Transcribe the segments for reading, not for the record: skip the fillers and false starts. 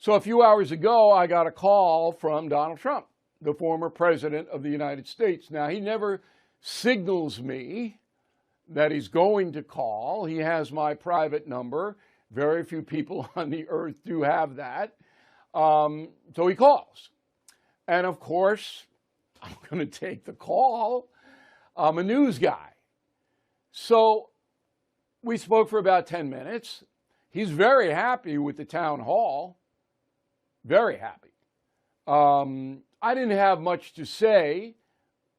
So a few hours ago, I got a call from Donald Trump, the former president of the United States. Now, he never signals me that he's going to call. He has my private number. Very few people on the earth do have that. So he calls. And of course, I'm going to take the call. I'm a news guy. So we spoke for about 10 minutes. He's very happy with the town hall. Very happy. I didn't have much to say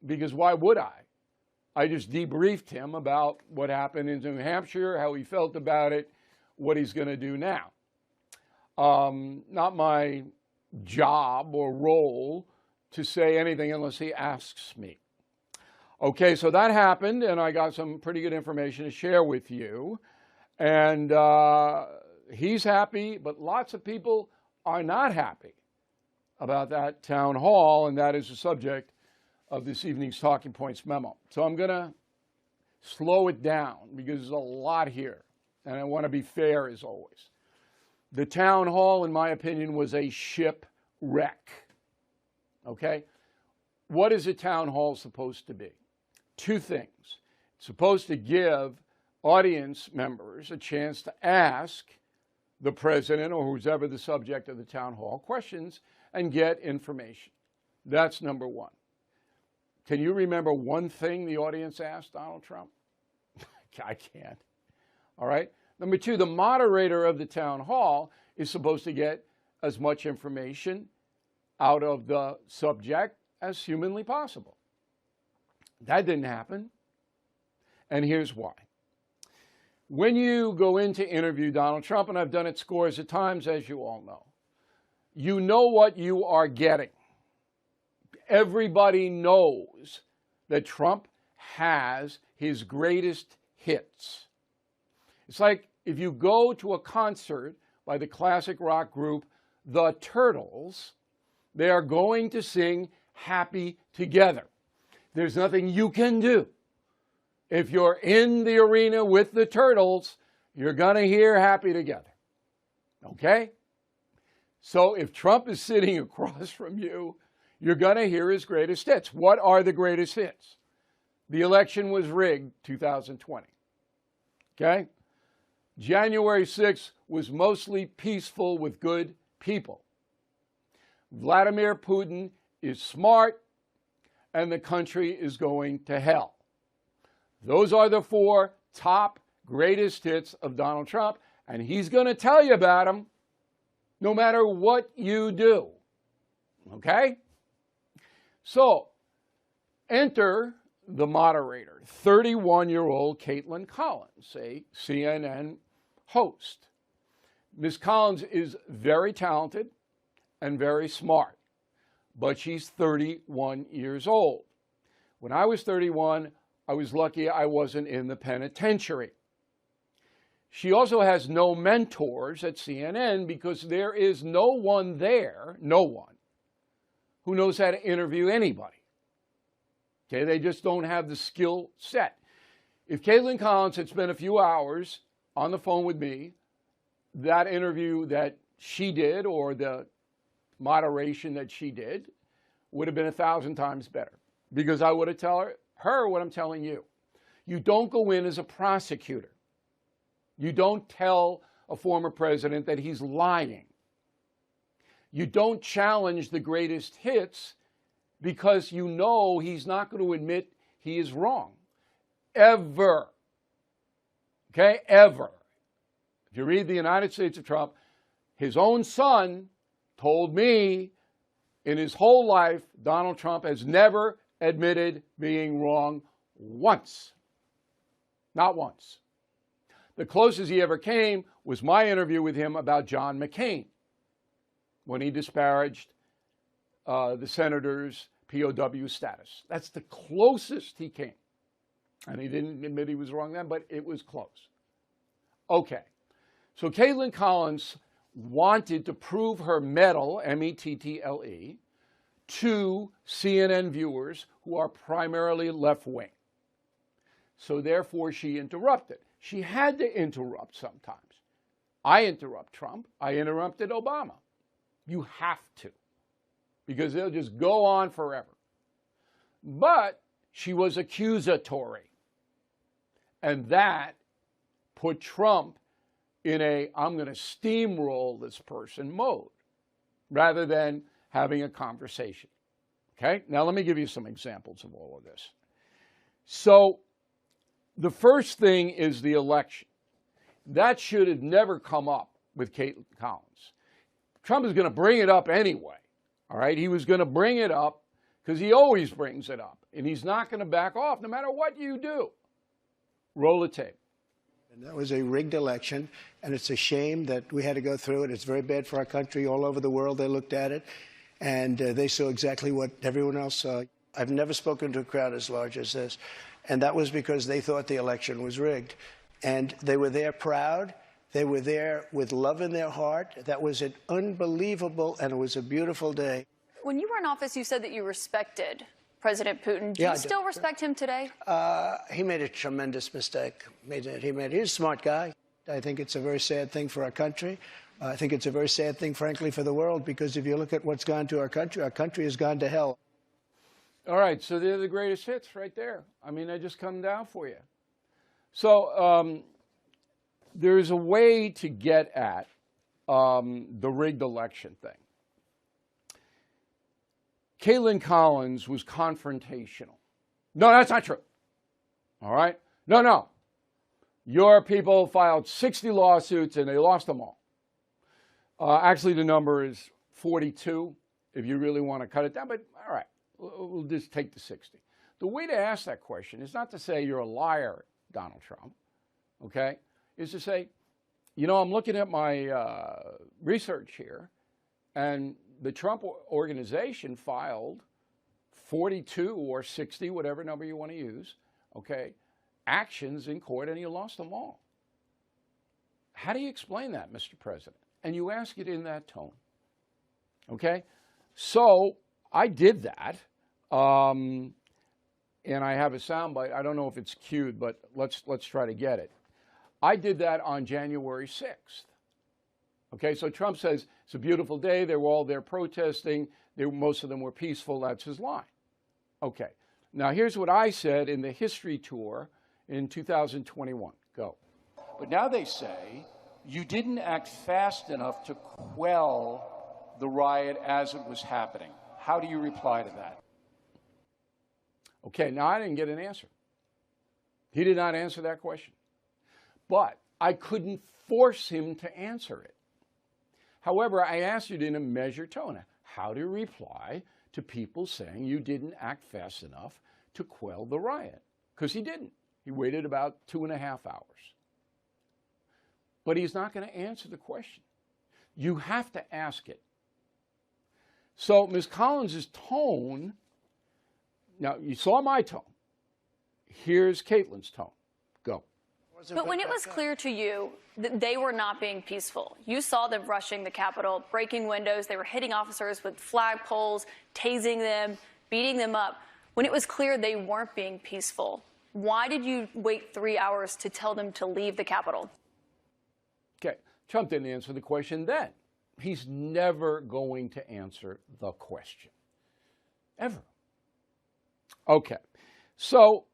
because why would I? I just debriefed him about what happened in New Hampshire, how he felt about it, what he's going to do now. Not my job or role to say anything unless he asks me. Okay, so that happened, and I got some pretty good information to share with you. And he's happy, but lots of people are not happy about that town hall, and that is the subject of this evening's Talking Points memo. So I'm going to slow it down because there's a lot here, and I want to be fair as always. The town hall, in my opinion, was a shipwreck. Okay? What is a town hall supposed to be? Two things. It's supposed to give audience members a chance to ask the president or who's ever the subject of the town hall questions and get information. That's number one. Can you remember one thing the audience asked Donald Trump? I can't. All right. Number two, the moderator of the town hall is supposed to get as much information out of the subject as humanly possible. That didn't happen. And here's why. When you go in to interview Donald Trump, and I've done it scores of times, as you all know, you know what you are getting. Everybody knows that Trump has his greatest hits. It's like if you go to a concert by the classic rock group The Turtles, they are going to sing Happy Together. There's nothing you can do. If you're in the arena with the Turtles, you're going to hear Happy Together. Okay? So if Trump is sitting across from you, you're going to hear his greatest hits. What are the greatest hits? The election was rigged, 2020. Okay? January 6th was mostly peaceful with good people. Vladimir Putin is smart, and the country is going to hell. Those are the four top greatest hits of Donald Trump, and he's going to tell you about them no matter what you do. Okay? So, enter the moderator, 31-year-old Kaitlan Collins, a CNN host. Ms. Collins is very talented and very smart, but she's 31 years old. When I was 31, I was lucky I wasn't in the penitentiary. She also has no mentors at CNN because there is no one there, no one, who knows how to interview anybody. Okay, they just don't have the skill set. If Kaitlan Collins had spent a few hours on the phone with me, that interview that she did or the moderation that she did would have been 1,000 times better because I would have told her what I'm telling you. You don't go in as a prosecutor. You don't tell a former president that he's lying. You don't challenge the greatest hits because you know he's not going to admit he is wrong. Ever. Okay? Ever. If you read the United States of Trump, his own son told me in his whole life, Donald Trump has never admitted being wrong once. Not once. The closest he ever came was my interview with him about John McCain when he disparaged the senator's POW status. That's the closest he came. And he didn't admit he was wrong then, but it was close. Okay. So Kaitlan Collins wanted to prove her mettle, M-E-T-T-L-E, to CNN viewers who are primarily left-wing. So therefore, she interrupted. She had to interrupt sometimes. I interrupt Trump. I interrupted Obama. You have to, because they'll just go on forever. But she was accusatory. And that put Trump in a I'm going to steamroll this person mode rather than having a conversation. Okay? Now let me give you some examples of all of this. So the first thing is the election. That should have never come up with Caitlin Collins. Trump is going to bring it up anyway. All right? He was going to bring it up because he always brings it up. And he's not going to back off no matter what you do. Roll the tape. And that was a rigged election, and it's a shame that we had to go through it. It's very bad for our country. All over the world, they looked at it, and they saw exactly what everyone else saw. I've never spoken to a crowd as large as this, and that was because they thought the election was rigged. And they were there proud. They were there with love in their heart. That was an unbelievable, and it was a beautiful day. When you were in office, you said that you respected President Putin. Do you still respect him today? He made a tremendous mistake. He's a smart guy. I think it's a very sad thing for our country. I think it's a very sad thing, frankly, for the world, because if you look at what's gone to our country has gone to hell. All right, so they're the greatest hits right there. I mean, they just come down for you. So there's a way to get at the rigged election thing. Caitlin Collins was confrontational. No, that's not true. All right? No. Your people filed 60 lawsuits and they lost them all. Actually, the number is 42 if you really want to cut it down. But all right, we'll just take the 60. The way to ask that question is not to say you're a liar, Donald Trump, okay? Is to say, you know, I'm looking at my research here, and the Trump organization filed 42 or 60, whatever number you want to use, okay, actions in court, and you lost them all. How do you explain that, Mr. President? And you ask it in that tone, okay? So I did that, and I have a soundbite. I don't know if it's cued, but let's try to get it. I did that on January 6th. Okay, so Trump says it's a beautiful day. They were all there protesting. Most of them were peaceful. That's his line. Okay, now here's what I said in the history tour in 2021. Go. But now they say you didn't act fast enough to quell the riot as it was happening. How do you reply to that? Okay, now I didn't get an answer. He did not answer that question. But I couldn't force him to answer it. However, I asked you in a measured tone, how do you reply to people saying you didn't act fast enough to quell the riot? Because he didn't. He waited about 2.5 hours. But he's not going to answer the question. You have to ask it. So Ms. Collins' tone, now you saw my tone. Here's Caitlin's tone. Go. But when it was clear to you that they were not being peaceful, you saw them rushing the Capitol, breaking windows, they were hitting officers with flagpoles, tasing them, beating them up. When it was clear they weren't being peaceful, why did you wait 3 hours to tell them to leave the Capitol? Okay, Trump didn't answer the question then. He's never going to answer the question, ever. Okay, so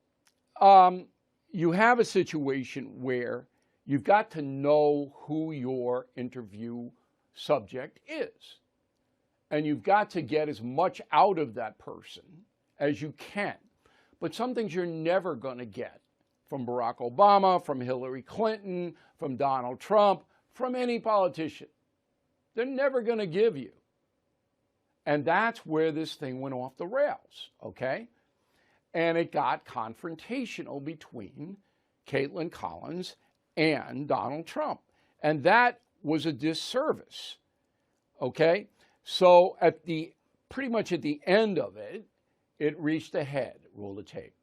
you have a situation where you've got to know who your interview subject is. And you've got to get as much out of that person as you can. But some things you're never going to get from Barack Obama, from Hillary Clinton, from Donald Trump, from any politician. They're never going to give you. And that's where this thing went off the rails, okay? And it got confrontational between Caitlin Collins and Donald Trump. And that was a disservice, okay? So pretty much at the end of it, it reached a head. Roll the tape.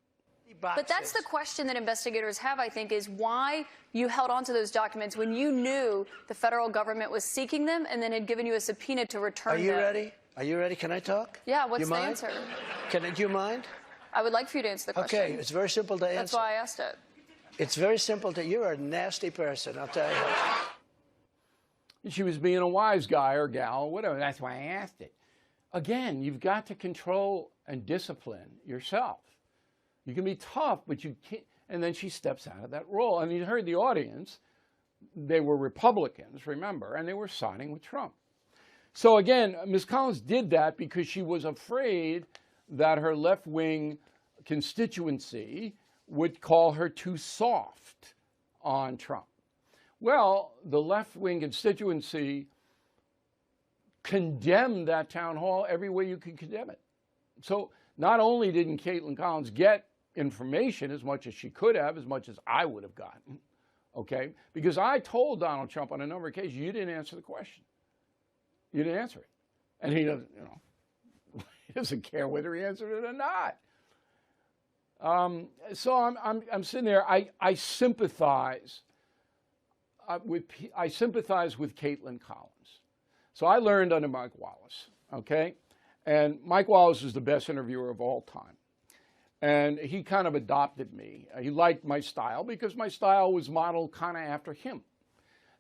But that's the question that investigators have, I think, is why you held on to those documents when you knew the federal government was seeking them and then had given you a subpoena to return them. Are you ready? Are you ready? Can I talk? Yeah, what's the answer? Do you mind? I would like for you to answer the question. Okay, it's very simple to answer. That's why I asked it. It's very simple to, you're a nasty person, I'll tell you. And she was being a wise guy or gal or whatever. That's why I asked it. Again, you've got to control and discipline yourself. You can be tough, but you can't. And then she steps out of that role. And you heard the audience. They were Republicans, remember, and they were siding with Trump. So again, Ms. Collins did that because she was afraid that her left-wing constituency would call her too soft on Trump. Well, the left-wing constituency condemned that town hall every way you could condemn it. So not only didn't Caitlin Collins get information as much as she could have, as much as I would have gotten, okay? Because I told Donald Trump on a number of occasions, you didn't answer the question. You didn't answer it. And he doesn't, he doesn't care whether he answered it or not. So I'm sitting there. I sympathize with Caitlin Collins. So I learned under Mike Wallace, okay? And Mike Wallace is the best interviewer of all time. And he kind of adopted me. He liked my style because my style was modeled kind of after him.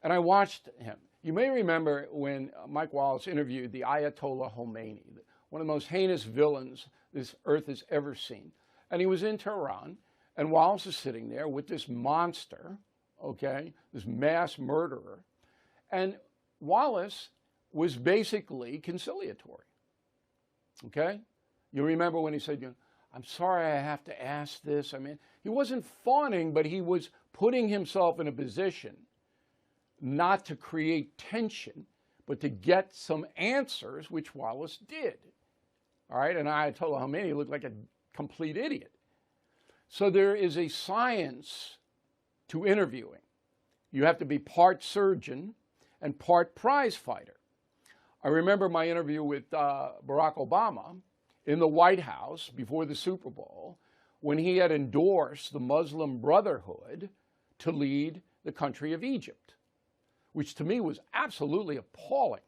And I watched him. You may remember when Mike Wallace interviewed the Ayatollah Khomeini, one of the most heinous villains this earth has ever seen. And he was in Tehran, and Wallace is sitting there with this monster, okay, this mass murderer. And Wallace was basically conciliatory, okay? You remember when he said, I'm sorry I have to ask this. I mean, he wasn't fawning, but he was putting himself in a position not to create tension, but to get some answers, which Wallace did. All right, and Ayatollah Khomeini looked like a complete idiot. So there is a science to interviewing. You have to be part surgeon and part prize fighter. I remember my interview with Barack Obama in the White House before the Super Bowl when he had endorsed the Muslim Brotherhood to lead the country of Egypt, which to me was absolutely appalling.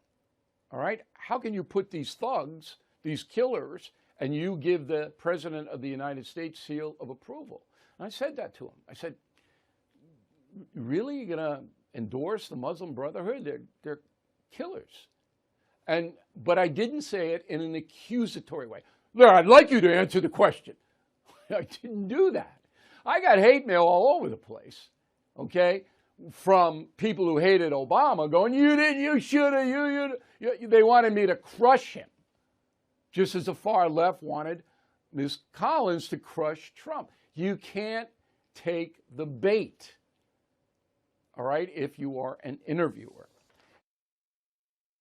All right? How can you put these thugs, these killers, and you give the President of the United States seal of approval? And I said that to him. I said, really? You're going to endorse the Muslim Brotherhood? They're killers. But I didn't say it in an accusatory way. Look, I'd like you to answer the question. I didn't do that. I got hate mail all over the place, okay, from people who hated Obama going, you didn't, you should have, they wanted me to crush him, just as the far left wanted Ms. Collins to crush Trump. You can't take the bait, all right, if you are an interviewer.